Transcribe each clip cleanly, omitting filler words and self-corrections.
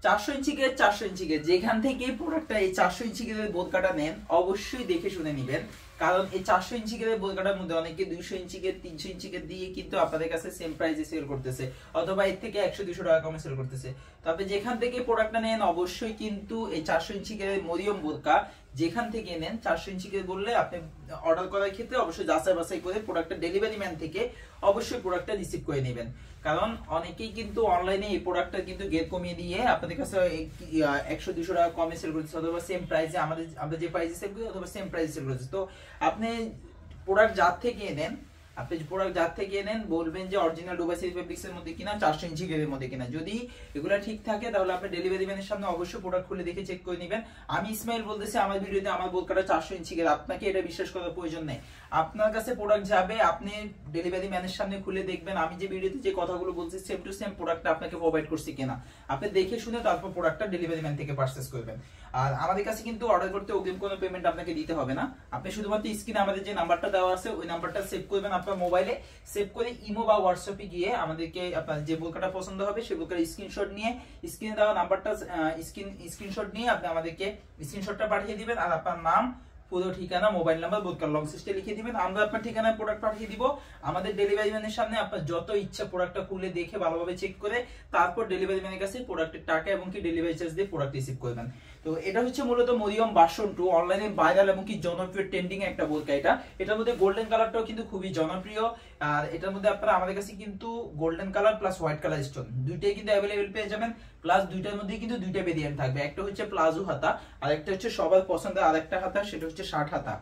400 ইঞ্চি যেখান থেকে প্রোডাক্টটা এই 400 ইঞ্চি বোরকাটা নেন অবশ্যই দেখে শুনে নেবেন, কারণ এই 400 ইঞ্চি বোরকাটার মধ্যে অনেকে 200 ইঞ্চি 300 ইঞ্চি দিয়ে কিন্তু আপনাদের কাছে সেম প্রাইসে সেল করতেছে, অথবা এর থেকে 100-200 টাকা কমে সেল করতেছে। তবে যেখান থেকে প্রোডাক্টটা নেন অবশ্যই কিন্তু এই 400 ইঞ্চি মরিয়ম বোরকা যেখান থেকে নেন 400 ইঞ্চি বললে আপনি অর্ডার করার ক্ষেত্রে অবশ্যই যাচাই বাছাই করে প্রোডাক্টটা ডেলিভারি ম্যান থেকে অবশ্যই প্রোডাক্টটা রিসিভ করে নেবেন, কারণ অনেকেই কিন্তু অনলাইনে এই প্রোডাক্টটা কিন্তু গেট কমিয়ে দিয়ে আপনাদের কাছে 100-200 টাকা কমে সেল করছে, অথবা সেম প্রাইসে আমরা যে প্রাইসে সেল করি অথবা সেম প্রাইসে সেল করছে। তো আপনি প্রোডাক্ট যার থেকে নেন, বলবেন যে অরিজিনাল দুবাই সিল্ক ফেব্রিক্স এর মধ্যে কিনা, 400 ইঞ্চি এর মধ্যে কিনা। যদি এগুলা ঠিক থাকে তাহলে আপনি ডেলিভারি ম্যানের সামনে অবশ্যই প্রোডাক্ট খুলে দেখে চেক করে নেবেন। আমি ইসমাইল বলতেছি আমার ভিডিওতে আমার বোরকাটা 400 ইঞ্চি, আপনাকে এটা বিশ্বাস করার প্রয়োজন নেই। আপনার কাছে প্রোডাক্ট যাবে, আপনি ডেলিভারি ম্যানের সামনে খুলে দেখবেন আমি যে ভিডিওতে যে কথাগুলো বলছি সেম টু সেম প্রোডাক্টটা আপনাকে প্রোভাইড করছি কিনা, আপনি দেখে শুনে তারপর প্রোডাক্টটা ডেলিভারি ম্যান থেকে পারচেজ করবেন। আর আমাদের কাছে কিন্তু অর্ডার করতে অগ্রিম কোনো পেমেন্ট আপনাকে দিতে হবে না, আপনি শুধুমাত্র স্ক্রিনে আমাদের যে নাম্বারটা দেওয়া আছে ওই নাম্বারটা সেভ করবেন আপনার মোবাইলে, সেভ করে ইমো বা হোয়াটসঅ্যাপে গিয়ে আমাদেরকে আপনার যে বোরকাটা পছন্দ হবে সেই বোরকার স্ক্রিনশট নিয়ে স্ক্রিনে দেওয়া নাম্বারটা স্ক্রিনশট নিয়ে আপনি আমাদেরকে স্ক্রিনশটটা পাঠিয়ে দিবেন, আর আপনার নাম, পুরো ঠিকানা, মোবাইল নাম্বার, বোরকার লং সিস্টে লিখে দিবেন, আমরা আপনার ঠিকানায় প্রোডাক্ট পাঠিয়ে দিব। আমাদের ডেলিভারি ম্যানের সামনে আপনার যত ইচ্ছা প্রোডাক্টটা খুলে দেখে ভালোভাবে চেক করে তারপর ডেলিভারি ম্যানের কাছে প্রোডাক্টের টাকা এবং কি ডেলিভারি চার্জ দিয়ে প্রোডাক্ট রিসিভ করবেন। তো এটা হচ্ছে মূলত মরিয়ম ভার্সন 2, অনলাইনে ভাইরাল এবং কি জনপ্রিয় ট্রেন্ডিং একটা বোরকা। এটার মধ্যে গোল্ডেন কালারটাও কিন্তু খুবই জনপ্রিয়, আর এটার মধ্যে আপনারা আমাদের কাছে কিন্তু golden colour plus white colour stone দুইটাই কিন্তু অ্যাভেলেবেল পেয়ে যাবেন, প্লাস দুইটার মধ্যে কিন্তু দুইটা ভেরিয়েন্ট থাকবে, একটা হচ্ছে প্লাজো হাতা আর একটা হচ্ছে সবার পছন্দের আরেকটা হাতা, সেটা হচ্ছে 60 হাতা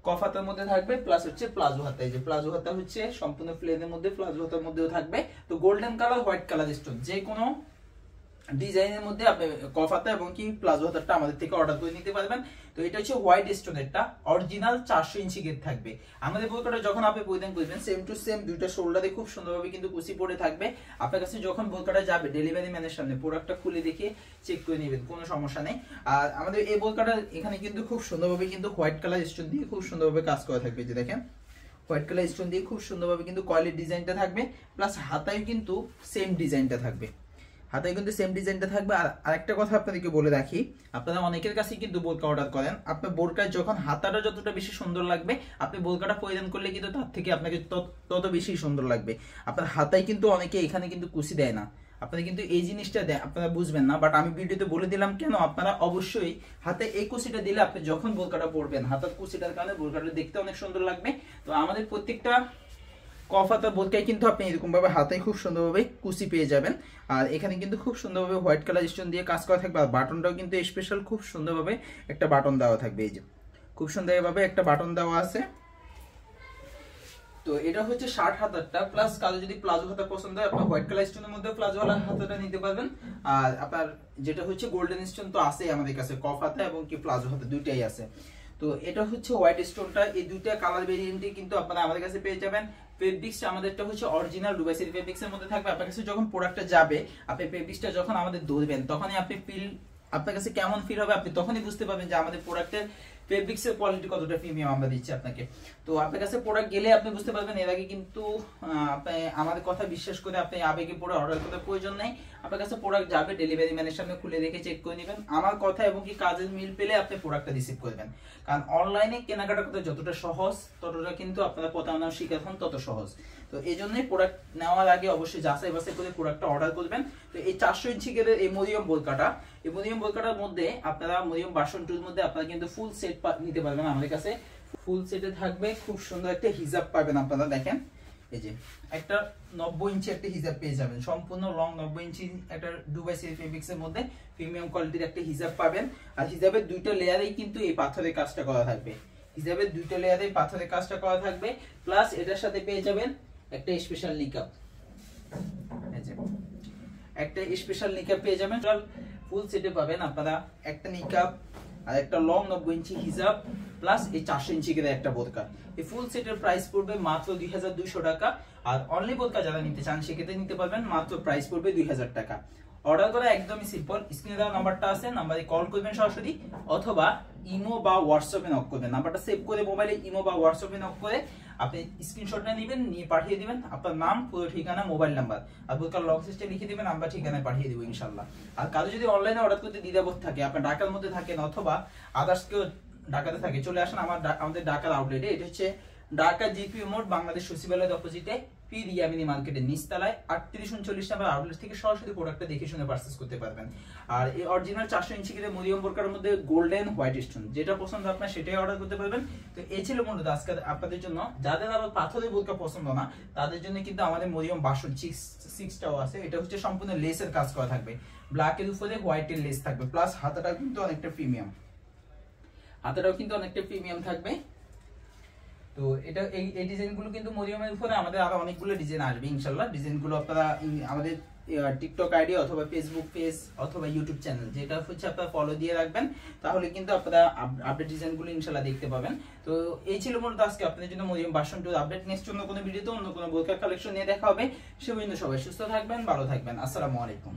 কফ হাতার মধ্যে থাকবে, প্লাস হচ্ছে প্লাজো হাতা। এই যে প্লাজো হাতা হচ্ছে সম্পূর্ণ প্লেনের মধ্যে, প্লাজো হাতার মধ্যেও থাকবে। তো golden colour white colour stone যে কোনো ডিজাইনের মধ্যে আপনি কফ হাতা এবং কি প্লাজো হাতাটা আমাদের থেকে অর্ডার করে নিতে পারবেন। তো এটা হচ্ছে হোয়াইট স্টোনেরটা, অরিজিনাল 400 ইঞ্চি গেট থাকবে। আমাদের বোরকাটা যখন আপনি পরিধান করবেন সেম টু সেম দুইটা শোল্ডারে খুব সুন্দরভাবে কিন্তু কুচি পড়ে থাকবে। আপনার কাছে যখন বোরকাটা যাবে ডেলিভারি ম্যানের সামনে প্রোডাক্টটা খুলে দেখে চেক করে নেবেন, কোনো সমস্যা নেই। আর আমাদের এই বোরকাটা এখানে কিন্তু খুব সুন্দরভাবে কিন্তু হোয়াইট কালার স্টোন দিয়ে খুব সুন্দরভাবে কাজ করা থাকবে, যে দেখেন হোয়াইট কালার স্টোন দিয়ে খুব সুন্দরভাবে কিন্তু কয়েলের ডিজাইনটা থাকবে, প্লাস হাতায় কিন্তু সেম ডিজাইনটা থাকবে, হাতায় কিন্তু সেম ডিজাইনটা থাকবে। আর আরেকটা কথা আপনাদেরকে বলে রাখি, আপনারা অনেকের কাছে কিন্তু বোরকা অর্ডার করেন, আপনার বোরকায় যখন হাতাটা যতটা বেশি সুন্দর লাগবে আপনি বোরকাটা পরিধান করলে কিন্তু তার থেকে আপনাকে তত বেশি সুন্দর লাগবে। আপনার হাতায় কিন্তু অনেকে এখানে কিন্তু কুচি দেয় না, আপনারা কিন্তু এই জিনিসটা দেয় আপনারা বুঝবেন না, বাট আমি ভিডিওতে বলে দিলাম কেন, আপনারা অবশ্যই হাতে এই কুচিটা দিলে আপনি যখন বোরকাটা পরবেন হাতার কুচিটার কারণে বোরকাটা দেখতে অনেক সুন্দর লাগবে। তো আমাদের প্রত্যেকটা কফ হাতা বোরকায় কিন্তু আপনি এরকম ভাবে হাতায় খুব সুন্দরভাবে কুচি পেয়ে যাবেন, আর এখানে কিন্তু খুব সুন্দরভাবে হোয়াইট কালার স্টোন দিয়ে কাজ করা থাকবে। আর বাটনটাও কিন্তু স্পেশাল খুব সুন্দরভাবে একটা বাটন দেওয়া থাকবে, এই যে খুব সুন্দরভাবে একটা বাটন দেওয়া আছে। তো এটা হচ্ছে 60 হাতারটা, প্লাস কালো যদি প্লাজো হাতা পছন্দ হয় আপনার হোয়াইট কালার স্টোনের মধ্যে প্লাজো হাতাটা নিতে পারবেন। আর আপনার যেটা হচ্ছে গোল্ডেন স্টোন তো আছেই আমাদের কাছে, কফ হাতা এবং কি প্লাজো হাতা দুইটাই আছে। তো এটা হচ্ছে হোয়াইট স্টোনটা, এই দুইটা কালার ভেরিয়েন্টে কিন্তু আপনারা আমাদের কাছে পেয়ে যাবেন। ফেব্রিক্সটা আমাদেরটা হচ্ছে অরিজিনাল দুবাই সিল্ক ফেব্রিক্সের মধ্যে থাকবে। আপনার কাছে যখন প্রোডাক্টটা যাবে আপনি ফেব্রিক্সটা যখন আমাদের ধরবেন তখনই আপনি আপনার কাছে কেমন ফিল হবে আপনি তখনই বুঝতে পারবেন যে আমাদের প্রোডাক্টের ফেব্রিক্সের কোয়ালিটি কতটা প্রিমিয়াম আমরা দিচ্ছি আপনাকে। তো আপনার কাছে প্রোডাক্ট গেলে আপনি বুঝতে পারবেন। এর আগে কিন্তু আপনি আমাদের কথা বিশ্বাস করে আপনি আবেগে পড়ে অর্ডার করার প্রয়োজন নেই। আপনার কাছে প্রোডাক্ট যাবে ডেলিভারি ম্যানের সামনে খুলে দেখে চেক করে নেবেন, আমার কথা এবং কি কাজের মিল পেলে আপনি প্রোডাক্টটা রিসিভ করবেন। কারণ অনলাইনে কেনাকাটা করতে যতটা সহজ ততটা কিন্তু আপনারা প্রতারণার শিকার হন তত সহজ। তো এই জন্যই প্রোডাক্ট নেওয়ার আগে অবশ্যই যাচাই বাছাই করে প্রোডাক্টটা অর্ডার করবেন। তো এই 400 ইঞ্চি এই মরিয়ম বোরকাটা, এই মরিয়ম বোরকাটার মধ্যে আপনারা মরিয়ম ভার্সন 2 এর মধ্যে আপনারা কিন্তু ফুল সেট নিতে পারবেন। আমাদের কাছে ফুল সেটে থাকবে খুব সুন্দর একটা হিজাব পাবেন। আপনারা দেখেন এই যে একটা 90 ইঞ্চি একটা হিজাব পেয়ে যাবেন, সম্পূর্ণ লং 90 ইঞ্চি একটা দুবাই সিল্ক ফেব্রিক্স এর মধ্যে প্রিমিয়াম কোয়ালিটির একটা হিজাব পাবেন। আর হিজাবের দুইটা লেয়ারেই কিন্তু এই পাথরের কাজটা করা থাকবে, হিজাবের দুইটা লেয়ারেই পাথরের কাজটা করা থাকবে। প্লাস এটার সাথে পেয়ে যাবেন একটা স্পেশাল নিকাব, এই যে একটা স্পেশাল নিকাব পেয়ে যাবেন। ফুল সেটে পাবেন আপনারা একটা নিকাব আর একটা লং 90 ইঞ্চি হিজাব প্লাস এই 400 ইঞ্চি করে একটা বোরকা। এই ফুল সেটের প্রাইস পড়বে মাত্র 2200 টাকা। আর অনলি বোরকা যারা নিতে চান সেক্ষেত্রে নিতে পারবেন মাত্র প্রাইস পড়বে 2000 টাকা। অর্ডার করা একদমই সিম্পল, স্ক্রিনে দেওয়া নাম্বারটা আছে, নাম্বারে কল করবেন সরাসরি অথবা ইমো বা হোয়াটসঅ্যাপে নক করবেন। নাম্বারটা সেভ করে মোবাইলে ইমো বা হোয়াটসঅ্যাপে নক করে আপনি স্ক্রিনশটটা নেবেন, নিয়ে পাঠিয়ে দিবেন আপনার নাম, পুরো ঠিকানা, মোবাইল নাম্বার আর বুকার লগ সিস্টেম লিখে দিবেন, আমরা ঠিকানায় পাঠিয়ে দিব ইনশাআল্লাহ। আর কারো যদি অনলাইনে অর্ডার করতে দ্বিধাবোধ থাকে, আপনার ঢাকার মধ্যে থাকেন অথবা আদার্স কেউ ঢাকাতে থাকে, চলে আসেন আমাদের ঢাকার আউটলেটে। এটা হচ্ছে ঢাকা জিপি মোড়, বাংলাদেশ সচিবালয়ের অপোজিটে পীর ইয়ামিনী মার্কেটের নিচতলায় 3839 নাম্বার আউটলেট থেকে সরাসরি প্রোডাক্টটা দেখে শুনে পারচেজ করতে পারবেন। আর এই অরিজিনাল 400 ইঞ্চি গ্রেড মরিয়ম বোরকার মধ্যে গোল্ডেন হোয়াইট স্টোন, যেটা পছন্দ আপনার সেটাই অর্ডার করতে পারবেন। তো এই ছিল মূলত আজকে আপনাদের জন্য। যাদের আবার পাথরের বোরকা পছন্দ না তাদের জন্য কিন্তু আমাদের মরিয়ম বাসন 6টাও আছে। এটা হচ্ছে সম্পূর্ণ লেসের কাজ করা থাকবে, ব্ল্যাকের উপরে হোয়াইটের লেস থাকবে, প্লাস হাতাটাও কিন্তু অনেকটা প্রিমিয়াম, থাকবে। তো এটা এই ডিজাইনগুলো কিন্তু মরিয়মের উপরে আমাদের আরো অনেকগুলো ডিজাইন আসবে ইনশাআল্লাহ। ডিজাইনগুলো আপনারা আমাদের টিকটক আইডি অথবা ফেসবুক পেজ অথবা ইউটিউব চ্যানেল, যেটা হচ্ছে আপনারা ফলো দিয়ে রাখবেন, তাহলে কিন্তু আপনারা আপডেট ডিজাইনগুলো ইনশাআল্লাহ দেখতে পাবেন। তো এই ছিল মূলত আজকে আপনাদের জন্য মরিয়ম ভার্সন 2 আপডেট। নেক্সট অন্য কোনো ভিডিওতে অন্য কোনো বোরকা কালেকশন নিয়ে দেখা হবে। সে পর্যন্ত সবাই সুস্থ থাকবেন, ভালো থাকবেন। আসসালামু আলাইকুম।